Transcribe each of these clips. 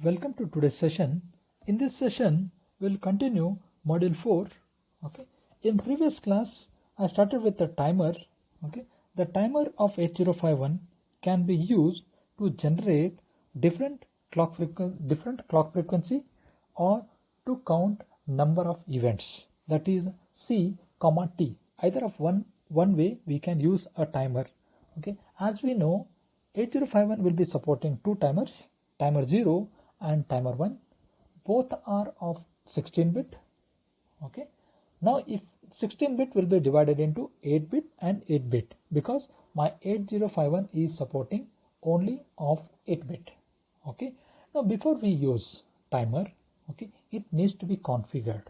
Welcome to today's session. In this session, we'll continue module 4. Okay. In previous class, I started with the timer. Okay. The timer of 8051 can be used to generate different clock frequency or to count number of events. That is C, T. Either of one way we can use a timer. Okay. As we know, 8051 will be supporting two timers, timer 0 and timer 1. Both are of 16-bit. Okay. Now if 16-bit will be divided into 8-bit and 8-bit because my 8051 is supporting only of 8-bit. Okay. Now before we use timer, okay, it needs to be configured.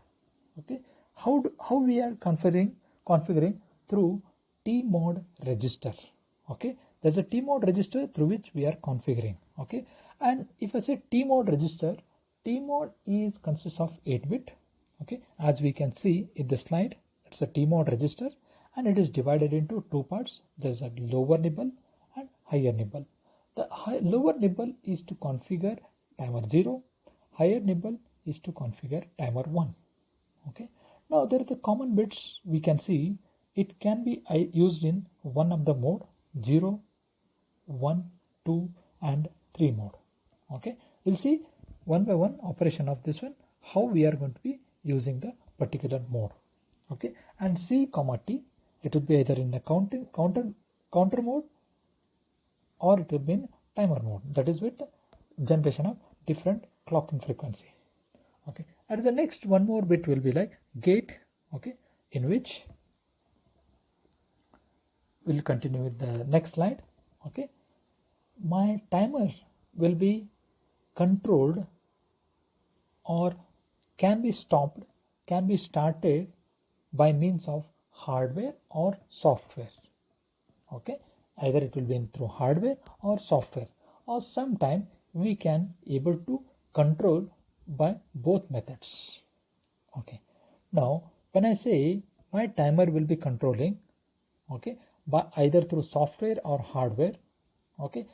Okay. How we are configuring through tmod register. Okay. There's a tmod register through which we are configuring. Okay. And if I say tmod register, tmod consists of 8-bit. Okay, as we can see in the slide, it's a tmod register and it is divided into two parts. There's a lower nibble and higher nibble. The lower nibble is to configure timer 0, higher nibble is to configure timer 1. Okay, now there are the common bits we can see. It can be used in one of the mode 0, 1, 2 and 3 mode. Okay, we'll see one by one operation of this one, how we are going to be using the particular mode. Okay, and C, T, it will be either in the counter mode or it will be in timer mode. That is with generation of different clocking frequency. Okay, and the next one more bit will be like gate. Okay, in which we'll continue with the next slide. Okay, my timer will be controlled or can be stopped, can be started by means of hardware or software. Okay, either it will be through hardware or software, or sometime we can able to control by both methods. Okay, now when I say my timer will be controlling, okay, by either through software or hardware. Okay,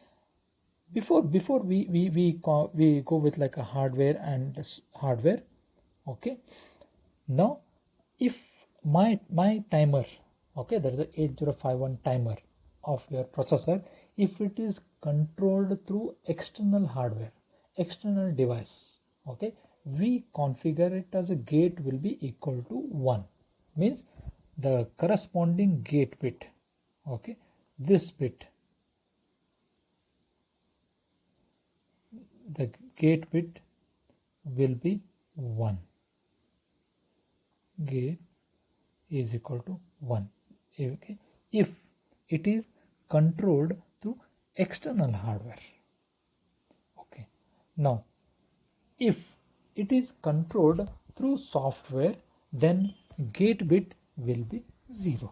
before we go with like a hardware and hardware. Okay, now if my timer, okay, there is a 8051 timer of your processor, if it is controlled through external hardware, external device, okay, we configure it as a gate will be equal to 1, means the corresponding gate bit, okay, this bit, the gate bit will be 1. Gate is equal to 1. Okay, if it is controlled through external hardware. Okay, now if it is controlled through software, then gate bit will be 0.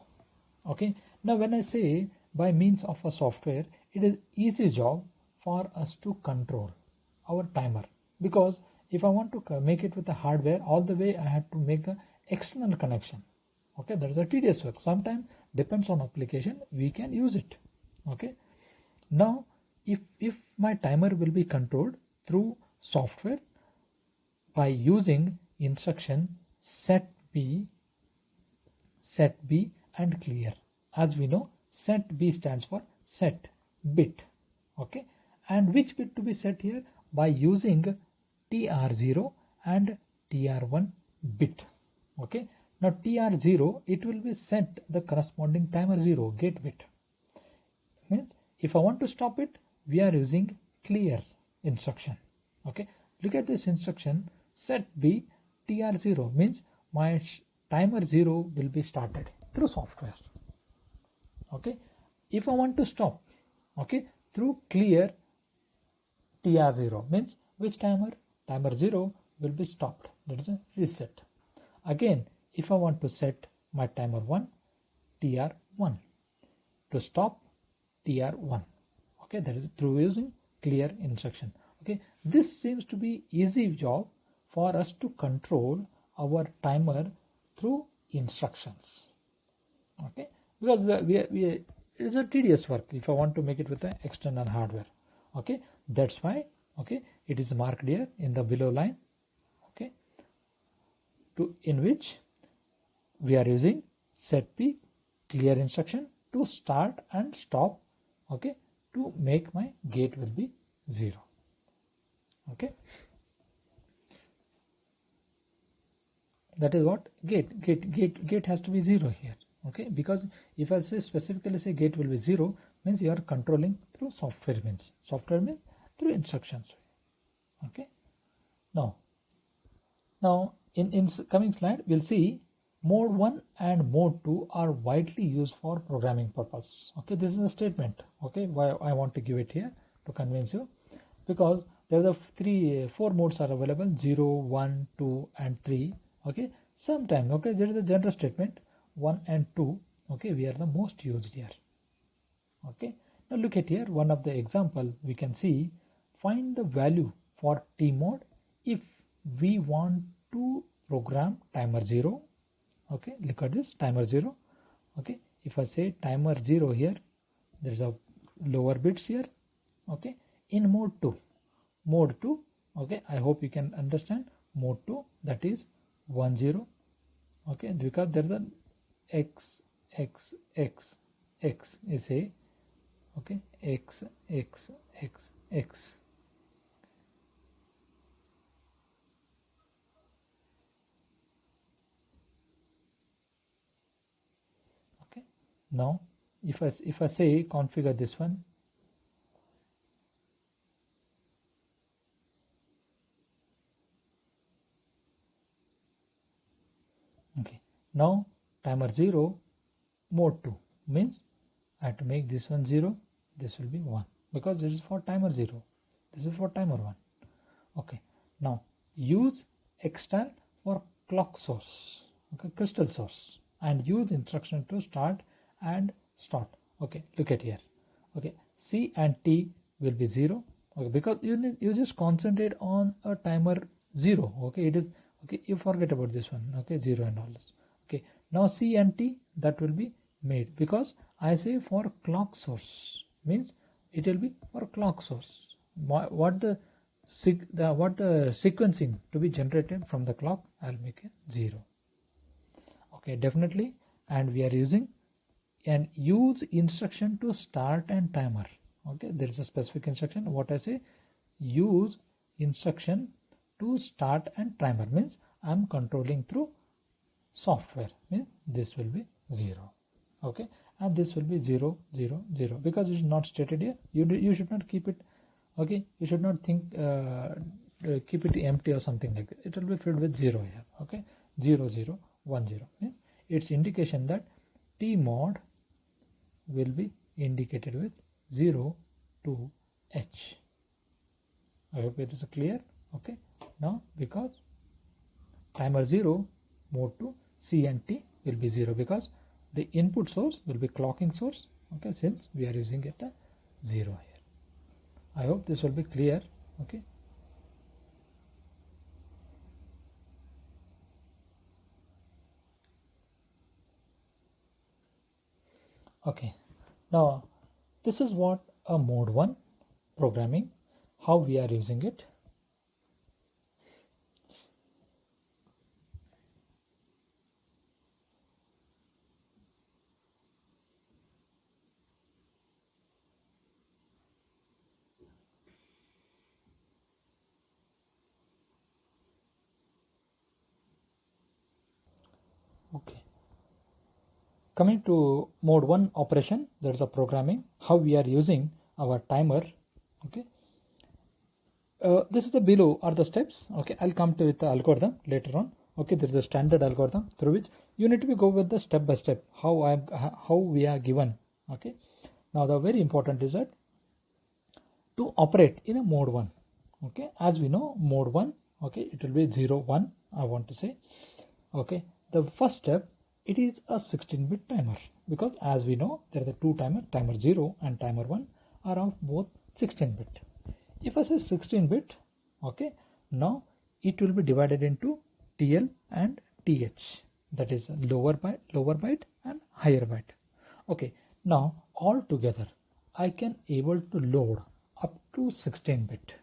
Okay, now when I say by means of a software, it is easy job for us to control our timer, because if I want to make it with the hardware, all the way I have to make a external connection. Okay, that is a tedious work. Sometimes depends on application, we can use it. Okay, now if my timer will be controlled through software by using instruction set B and clear. As we know, set B stands for set bit. Okay, and which bit to be set here? By using TR0 and TR1 bit. Okay, now TR0, it will be set the corresponding timer 0 gate bit. Means if I want to stop it, we are using clear instruction. Okay, look at this instruction, set B TR0, means my timer 0 will be started through software. Okay, if I want to stop, okay, through clear TR0, means which timer? Timer 0 will be stopped. That is a reset. Again, if I want to set my timer 1, TR1, to stop TR1. Okay, that is through using clear instruction. Okay, this seems to be easy job for us to control our timer through instructions. Okay, because it is a tedious work if I want to make it with the external hardware. Okay, that's why Okay, it is marked here in the below line. Okay, in which we are using set p clear instruction to start and stop. Okay, to make my gate will be 0. Okay, that is what gate has to be 0 here. Okay, because if I say specifically say gate will be 0, means you are controlling through software means through instructions. Okay, now in coming slide we'll see mode 1 and mode 2 are widely used for programming purpose. Okay, this is a statement. Okay, why I want to give it here to convince you, because there are four modes are available: 0, 1, 2 and 3. Okay, sometime, okay, there is a general statement 1 and 2. Okay, we are the most used here. Okay, now look at here, one of the example we can see, find the value for T mode if we want to program timer 0. Okay, look at this, timer 0. Okay, if I say timer 0 here, there is a lower bits here. Okay, in mode 2, okay, I hope you can understand mode 2, that is 1 0. Okay, because there is an x is a, okay, x. Okay, now if I say configure this one, okay, now timer 0 mode 2 means I have to make this one 0, this will be 1, because this is for timer 0, this is for timer 1. Okay, now use external for clock source, okay, crystal source, and use instruction to start and stop. Okay, look at here. Okay, C and T will be 0. Okay, because you just concentrate on a timer 0. Okay, it is okay, you forget about this one. Okay, 0 and all this. Okay, now C and T, that will be made, because I say for clock source means it will be for clock source. What the sequencing to be generated from the clock, I'll make it 0. Okay, definitely, and we are using and use instruction to start and timer. Okay, there is a specific instruction. What I say, use instruction to start and timer means I'm controlling through software, means this will be 0. Okay, and this will be 0 0 0, because it is not stated here. You should not keep it. Okay, you should not think keep it empty or something like that. It will be filled with 0 here. Okay, 0 0 1 0 means it's indication that T mod will be indicated with 0 to H. I hope it is clear. Okay, now because timer 0 mode to C and T will be 0, because the input source will be clocking source. Okay, since we are using it a 0 here. I hope this will be clear. Okay, okay, now this is what a mode 1 programming, how we are using it. Okay, coming to mode 1 operation, there's a programming, how we are using our timer. Okay, this is the below are the steps. Okay, I'll come to the algorithm later on. Okay, there is a standard algorithm through which you need to go with the step by step how we are given. Okay, now the very important is that to operate in a mode 1. Okay, as we know mode 1, okay, it will be 0 1, I want to say. Okay, the first step, it is a 16-bit timer, because as we know there are the two timer 0 and timer 1 are of both 16-bit. If I say 16-bit, okay, now it will be divided into TL and TH, that is lower byte and higher byte. Okay, now all together I can able to load up to 16-bit.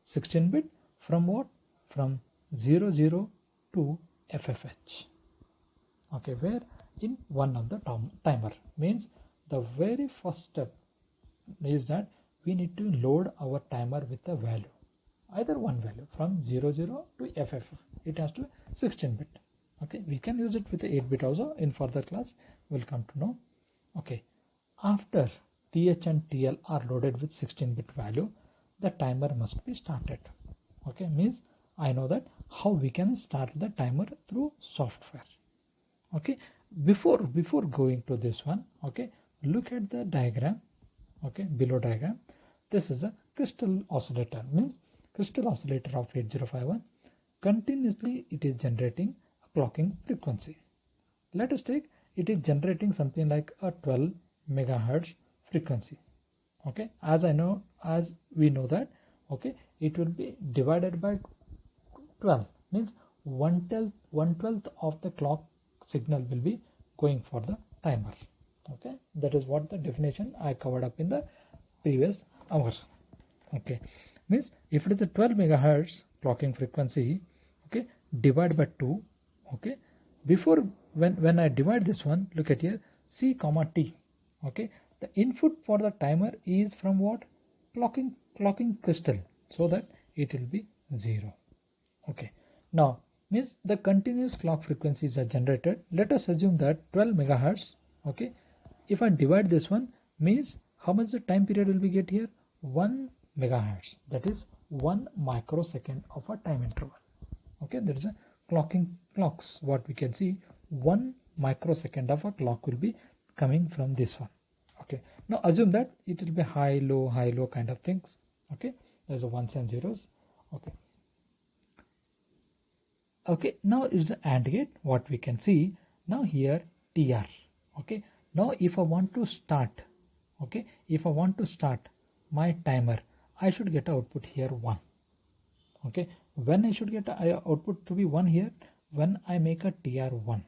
16 bit from what? From 00 to FFH. Okay, where in one of the timer means the very first step is that we need to load our timer with a value, either one value from 00 to FFF. It has to be 16 bit. Okay, we can use it with the 8 bit also. In further class we'll come to know. Okay, after TH and TL are loaded with 16 bit value, the timer must be started. Okay, means I know that how we can start the timer through software. Okay, before going to this one, okay, look at the diagram. Okay, below diagram, this is a crystal oscillator, means crystal oscillator of 8051. Continuously it is generating a clocking frequency. Let us take it is generating something like a 12 megahertz frequency. Okay, as we know that, okay, it will be divided by 12, means 1/12 of the clock signal will be going for the timer. Okay, that is what the definition I covered up in the previous hours. Okay, means if it is a 12 megahertz clocking frequency, okay, divide by 2. Okay, before when I divide this one, look at here, C comma T. Okay, the input for the timer is from what? Clocking crystal, so that it will be 0. Okay, now means the continuous clock frequencies are generated. Let us assume that 12 megahertz. Okay, if I divide this one, means how much the time period will we get here? 1 megahertz, that is 1 microsecond of a time interval. Okay, there is a clocks, what we can see, 1 microsecond of a clock will be coming from this one. Okay, now assume that it will be high low kind of things. Okay, there's a ones and zeros. Okay, now is the AND gate, what we can see now here, TR. Okay, now if I want to start, okay, if I want to start my timer, I should get output here 1. Okay, when I should get output to be 1 here, when I make a TR1.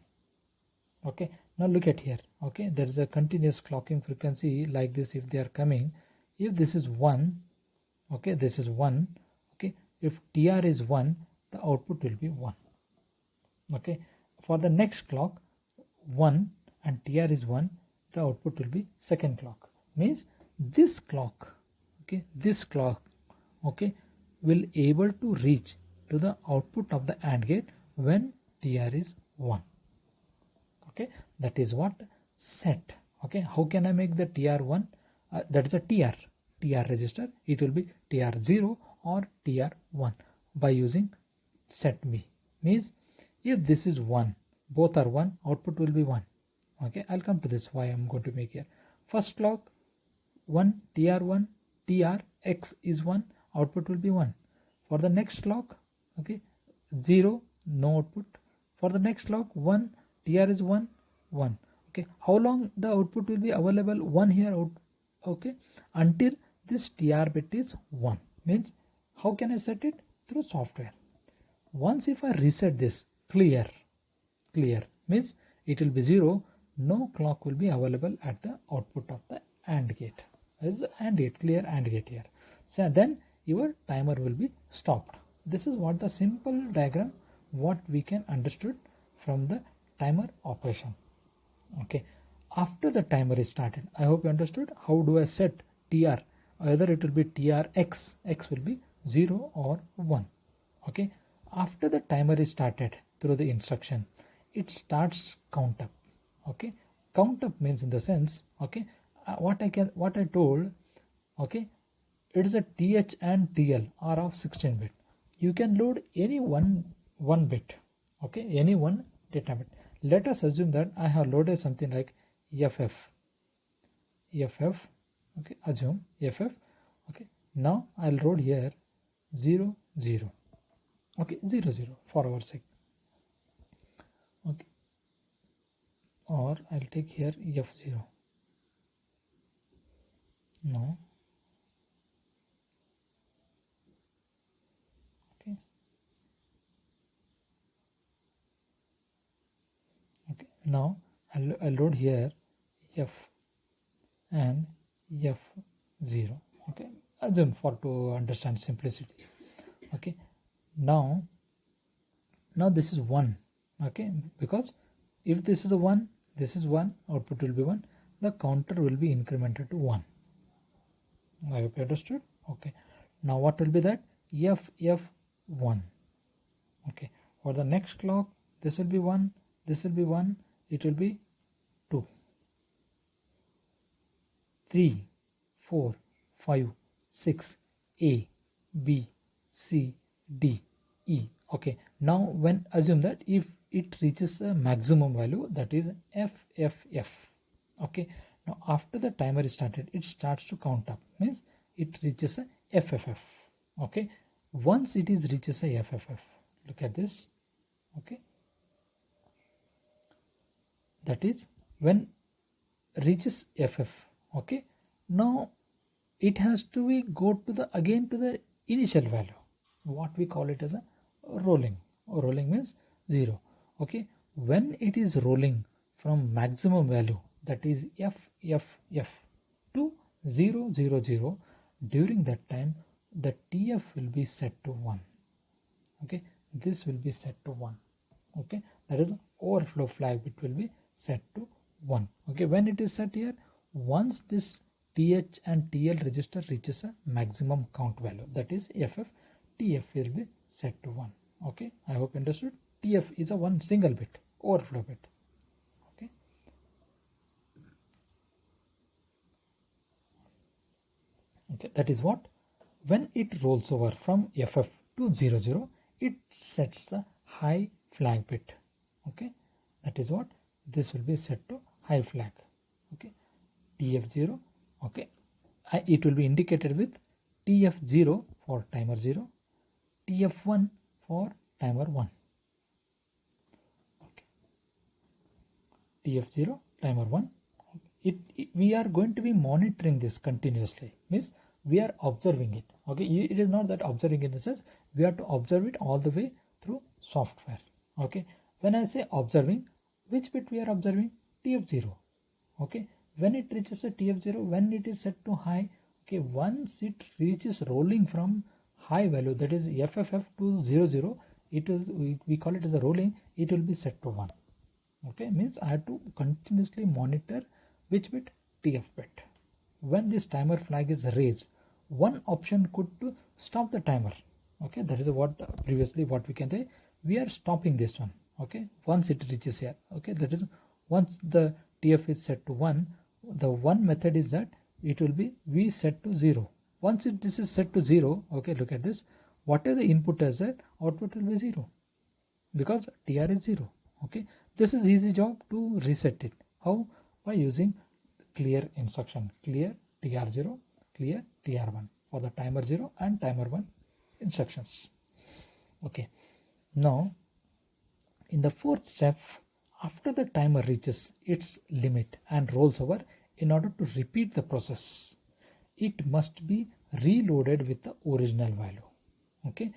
Okay, now look at here. Okay, there is a continuous clocking frequency like this. If they are coming, if this is 1, okay, this is 1. Okay, if TR is 1, the output will be 1. Okay, for the next clock 1 and TR is 1, the output will be second clock. Means this clock, okay, this clock, okay, will able to reach to the output of the AND gate when TR is 1. Okay, that is what set. Okay, how can I make the TR1? That is a TR register. It will be TR0 or TR1 by using set B. Means if this is 1, both are 1, output will be 1. Okay, I'll come to this why I'm going to make here. First clock 1, TR1, TR X is 1, output will be 1. For the next clock, okay, 0, no output. For the next clock 1, TR is 1, 1. Okay, how long the output will be available? 1 here out. Okay, until this TR bit is 1. Means how can I set it? Through software. Once if I reset this, clear means it will be 0, no clock will be available at the output of the AND gate. As AND gate, clear AND gate here. So then your timer will be stopped. This is what the simple diagram what we can understood from the timer operation. Okay, after the timer is started, I hope you understood how do I set TR. Either it will be TR X will be 0 or 1. Okay, after the timer is started through the instruction, it starts count up. Okay, count up means in the sense, okay, what I told, okay, it is a TH and TL are of 16 bit. You can load any one bit. Okay, any one data bit. Let us assume that I have loaded something like FF. Okay, assume FF. Okay, now I'll load here 0 0. Okay, 0 0 for our sake. Okay, or I'll take here F0. No. Okay. Okay, now I'll load here F and F0. Okay, assume for to understand simplicity. Okay, now this is 1. Okay, because if this is a 1, this is 1, output will be 1, the counter will be incremented to 1. I hope you understood. Okay, now what will be that? FF1. Okay, for the next clock, this will be 1, this will be 1, it will be 2, 3, 4, 5, 6, A, B, C, D, E. Okay, now when assume that if it reaches a maximum value, that is FFF. Okay, now after the timer is started, it starts to count up, means it reaches a FFF. Okay, once it is reaches a FFF, look at this. Okay, that is when reaches FF. Okay, now it has to be go to the again to the initial value, what we call it as a rolling. Rolling means 0. Okay, when it is rolling from maximum value, that is FFF, to 0 0 0, during that time the TF will be set to 1. Okay, this will be set to 1. Okay, that is overflow flag, it will be set to 1. Okay, when it is set here, once this TH and TL register reaches a maximum count value, that is FF, TF will be set to 1. Okay, I hope you understood. TF is a one single bit, overflow bit. Okay, okay, that is what, when it rolls over from FF to 0 0, it sets the high flag bit. Okay, that is what, this will be set to high flag. Okay, TF0. Okay, it will be indicated with TF0 for timer 0, TF1 for timer 1. Okay, TF0, timer 1. We are going to be monitoring this continuously, means we are observing it. Okay, it is not that observing in the sense, we have to observe it all the way through software. Okay, when I say observing, which bit we are observing? TF0. Okay, when it reaches a TF0, when it is set to high, okay, once it reaches rolling from high value, that is FFF to 0 0, it is, we call it as a rolling, it will be set to 1. Okay, means I have to continuously monitor which bit? TF bit. When this timer flag is raised, one option could to stop the timer. Okay, that is what previously what we can say, we are stopping this one. Okay, once it reaches here. Okay, that is once the TF is set to 1, the one method is that it will be V set to 0. Once this is set to 0, okay, look at this, whatever the input is there, output will be 0, because TR is 0. Okay, this is easy job to reset it. How? By using clear instruction, clear TR0, clear TR1 for the timer 0 and timer 1 instructions. Okay, now in the fourth step, after the timer reaches its limit and rolls over, in order to repeat the process, it must be reloaded with the original value. Okay,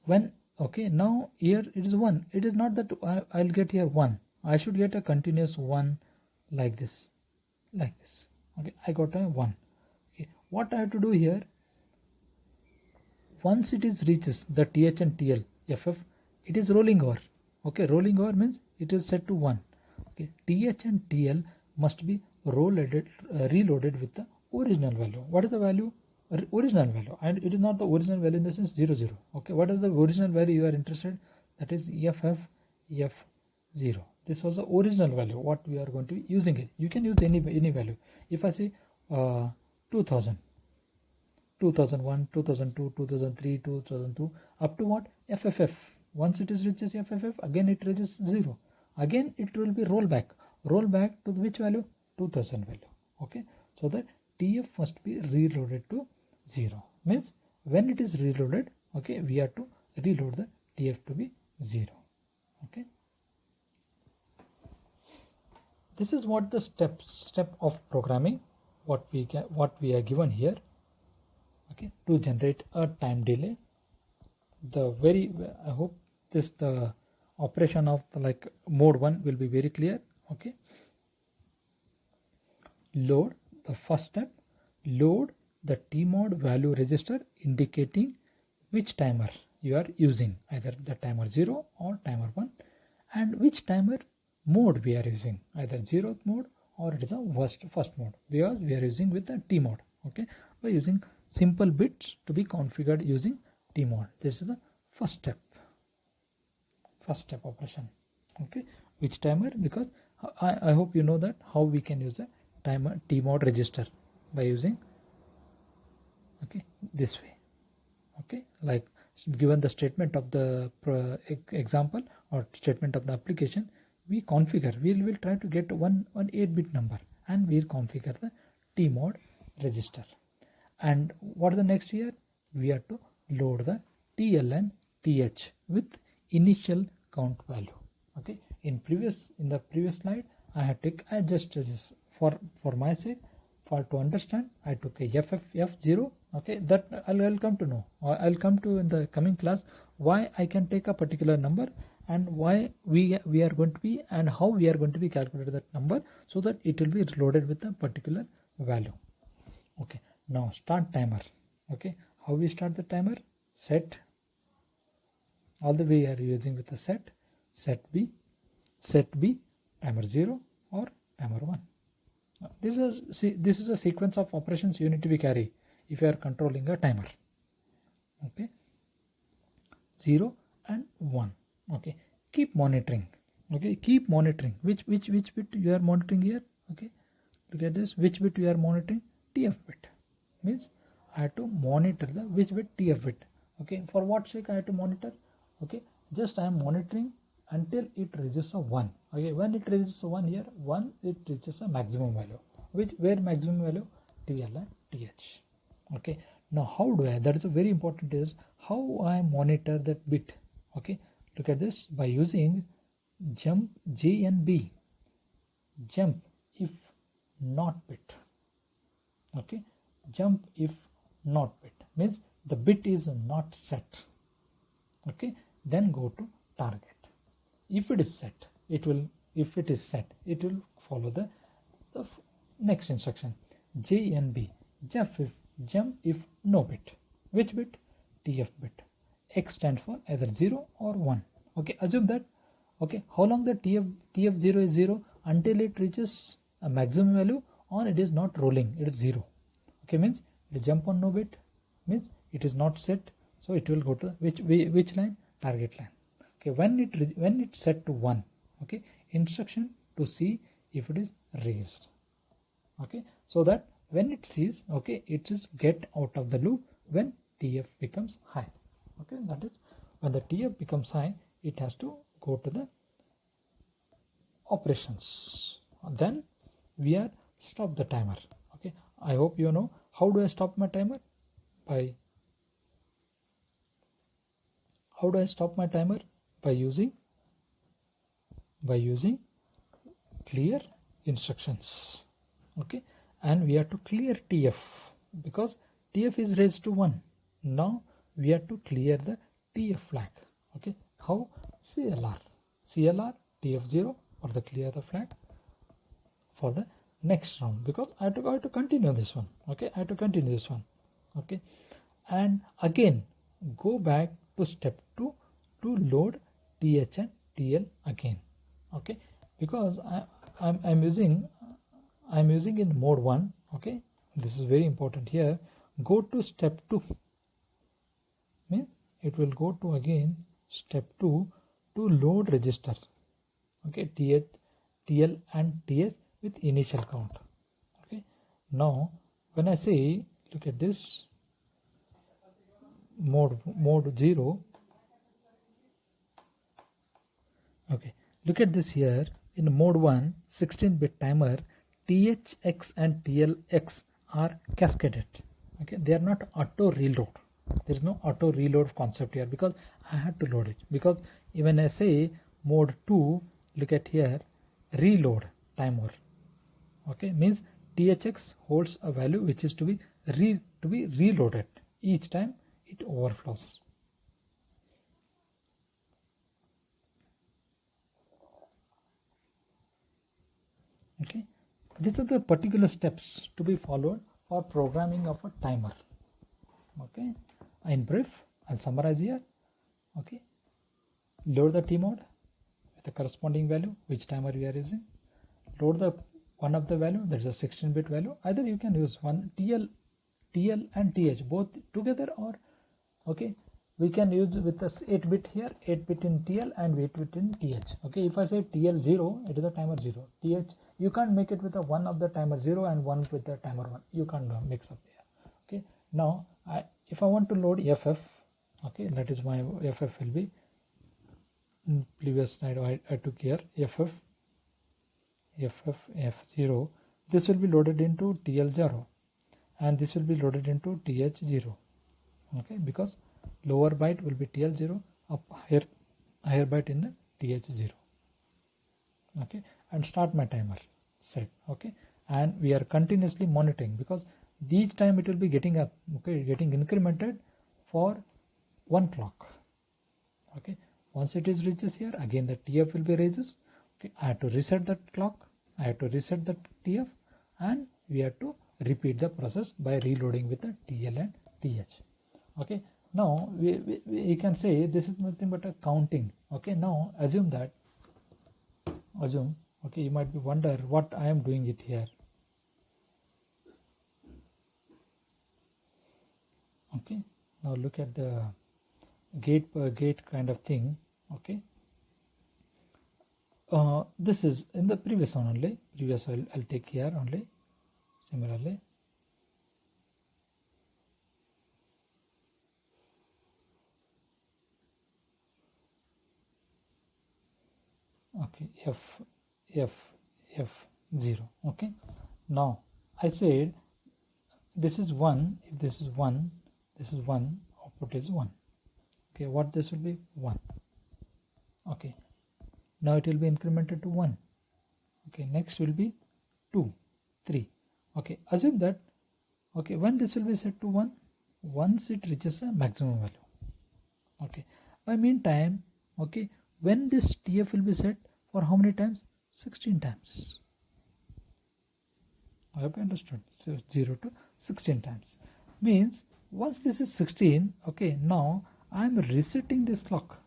when, okay, now here it is 1, it is not that I'll get here 1, I should get a continuous 1 like this, like this. Okay, I got a 1. Okay, what I have to do here, once it is reaches the TH and TL FF, it is rolling over. Okay, rolling over means it is set to 1. Okay, TH and TL must be reloaded with the original value. What is the value? Original value, and it is not the original value in the sense 0 0. Okay, what is the original value you are interested? That is FF F0. This was the original value what we are going to be using it. You can use any value. If I say 2000, 2001, 2002, 2003, 2002, up to what? FFF. Once it is reaches FFF, again it reaches 0. Again it will be roll back to which value? 2000 value. Okay, so that TF must be reloaded to 0. Means when it is reloaded, okay, we have to reload the TF to be 0. Okay, this is what the step of programming what we are given here. Okay, to generate a time delay. I hope this the operation of the like mode 1 will be very clear. Okay, load, the first step, load the tmod value register indicating which timer you are using, either the timer 0 or timer 1, and which timer mode we are using, either 0th mode or it is a first mode, because we are using with the T mode. Okay, by using simple bits to be configured using T mode. This is the first step operation. Okay, which timer, because I hope you know that how we can use the timer T mode register by using, okay, this way. Okay, like given the statement of the example or statement of the application, we configure, we will try to get one 8-bit number, and we'll configure the T mode register. And what the next here, we have to load the TL and TH with initial count value. Okay, in the previous slide I just for my sake, for to understand, I took a FF0. Okay, that I'll come to know, or I'll come to in the coming class why I can take a particular number and why we are going to be, and how we are going to be calculated that number, so that it will be loaded with a particular value. Okay, now start timer. Okay, how we start the timer? Set, all the way are using with the set B timer 0 or timer 1. This is a sequence of operations you need to be carry if you are controlling a timer. Okay, 0 and 1. Okay, keep monitoring. Okay, keep monitoring which bit you are monitoring here. Okay, look at this, which bit you are monitoring? TF bit. Means I have to monitor the which bit? TF bit. Okay, for what sake I have to monitor? Okay, just I am monitoring until it reaches a 1. Okay, when it reaches a 1 here, 1, it reaches a maximum value. Where maximum value? TL and TH. Okay, now how do I, that is a very important, is how I monitor that bit. Okay, look at this, by using jump JNB, jump if not bit. Okay, jump if not bit means the bit is not set. Okay, then go to target. If it is set, it will follow the next instruction, JNB, jump if no bit. Which bit? TF bit. X stands for either 0 or 1. Okay, assume that. Okay, how long the TF0 is 0? Until it reaches a maximum value, or it is not rolling, it is 0. Okay, means it jump on no bit, means it is not set, so it will go to which line? Target line. Okay, when it's set to 1, okay, instruction to see if it is raised. Okay, so that when it sees, okay, it is get out of the loop when TF becomes high. Okay, that is when the TF becomes high, it has to go to the operations. Then we are stop the timer. Okay, I hope you know how do I stop my timer. How do I stop my timer? By using clear instructions. Okay, and we have to clear TF because TF is raised to 1. Now we have to clear the TF flag. Okay, how? CLR TF0 for the clear the flag for the next round, because I have to continue this one. Okay, I have to continue this one. Okay, and again go back to step 2 to load TH and TL again. Okay, because I'm using in mode 1. Okay, this is very important here. Go to step 2, means it will go to again step 2 to load register. Okay, TH, TL and TH with initial count. Okay, now when I say, look at this, mode 0. Okay, look at this here. In mode 1, 16-bit timer, THX and TLX are cascaded. Okay, they are not auto reload. There is no auto reload concept here because I had to load it. Because even I say mode 2, look at here, reload timer. Okay, means THX holds a value which is to be reloaded each time it overflows. Okay, these are the particular steps to be followed for programming of a timer. Okay, in brief, I'll summarize here. Okay, load the T mode with the corresponding value which timer we are using. Load the one of the value, that is a 16-bit value. Either you can use one TL and TH both together, or okay, we can use with this 8-bit here, 8-bit in TL and 8-bit in TH. Okay, if I say TL0, it is a timer 0. TH, you can't make it with a 1 of the timer 0 and 1 with the timer 1. You can't mix up here. Okay, now if I want to load FF, okay, that is my FF will be in previous slide I took here FF F0. This will be loaded into TL0 and this will be loaded into TH0. Okay, because lower byte will be TL0, up higher byte in the TH0. Okay, and start my timer set. Okay, and we are continuously monitoring because each time it will be getting up, okay, getting incremented for 1 clock. Okay, once it is reaches here, again the TF will be raises. Okay, I have to reset that clock, I have to reset the TF, and we have to repeat the process by reloading with the TL and TH. Okay, now we can say this is nothing but a counting. Okay, now assume, okay, you might be wonder what I am doing it here. Okay, now look at the gate per gate kind of thing. Okay, this is in the previous one only. Previous I'll take here only. Similarly, okay, F0. Okay, now I said this is 1. If this is 1, this is 1, output is 1. Okay, what this will be 1. Okay, now it will be incremented to 1. Okay, next will be 2, 3. Okay, assume that, okay, when this will be set to 1, once it reaches a maximum value. Okay, by meantime, okay, when this TF will be set for how many times? 16 times. I hope you understood. So 0 to 16 times means once this is 16, okay, now I am resetting this clock.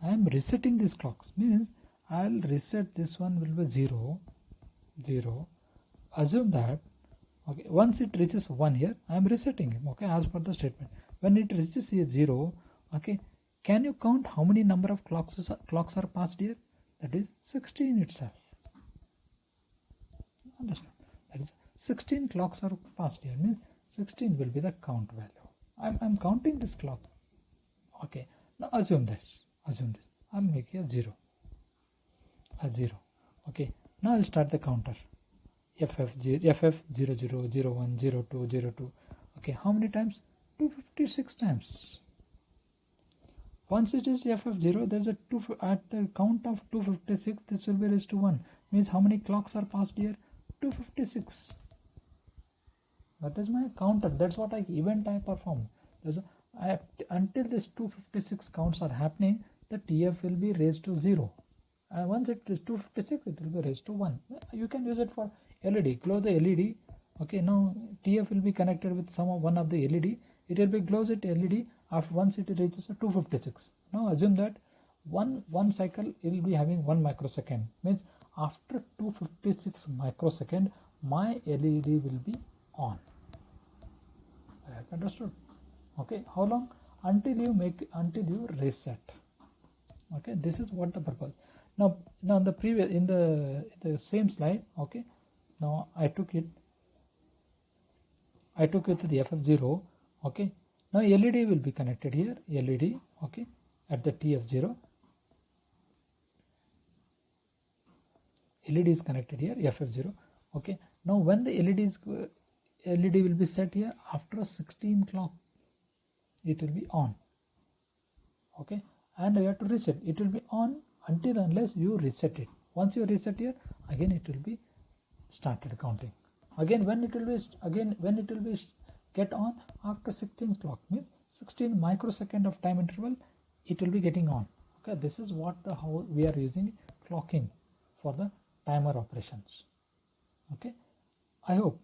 I am resetting this clock means I'll reset this one will be 0, 0. Assume that, okay, once it reaches 1 here, I am resetting him, okay, as per the statement. When it reaches here 0, okay, can you count how many number of clocks are passed here? That is 16 itself. Understand? That is 16 clocks are passed here, means 16 will be the count value. I'm counting this clock. Okay, now assume this. I'll make here 0. A 0. Okay, now I'll start the counter. FF00, 01, 02. Okay, how many times? 256 times. Once it is FF0, there's a 2 at the count of 256. This will be raised to 1. Means how many clocks are passed here? 256. That is my counter. That's what event I perform. Until this 256 counts are happening, the TF will be raised to 0. And once it is 256, it will be raised to 1. You can use it for LED. Close the LED. Okay, now TF will be connected with one of the LED. It will be close it LED after once it reaches a 256. Now assume that one cycle it will be having 1 microsecond. Means after 256 microsecond, my LED will be on. I have understood. Okay, how long? Until you reset. Okay, this is what the purpose. Now the previous in the same slide. Okay, now I took it to the FF0. Okay, now LED will be connected here. LED, okay, at the TF0. LED is connected here. FF0. Okay, now when the LED will be set here after 16 clock, it will be on. Okay, and you have to reset. It will be on until unless you reset it. Once you reset here, again it will be started counting. Again when it will be get on after 16 clock, means 16 microsecond of time interval, it will be getting on. Okay, this is what how we are using clocking for the timer operations. Okay, I hope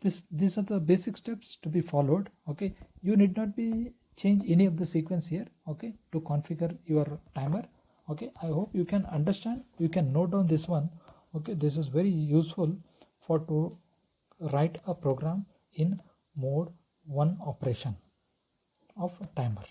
these are the basic steps to be followed. Okay, you need not be change any of the sequence here, okay, to configure your timer. Okay, I hope you can understand, you can note down this one. Okay, this is very useful for to write a program in mode 1 operation of timer.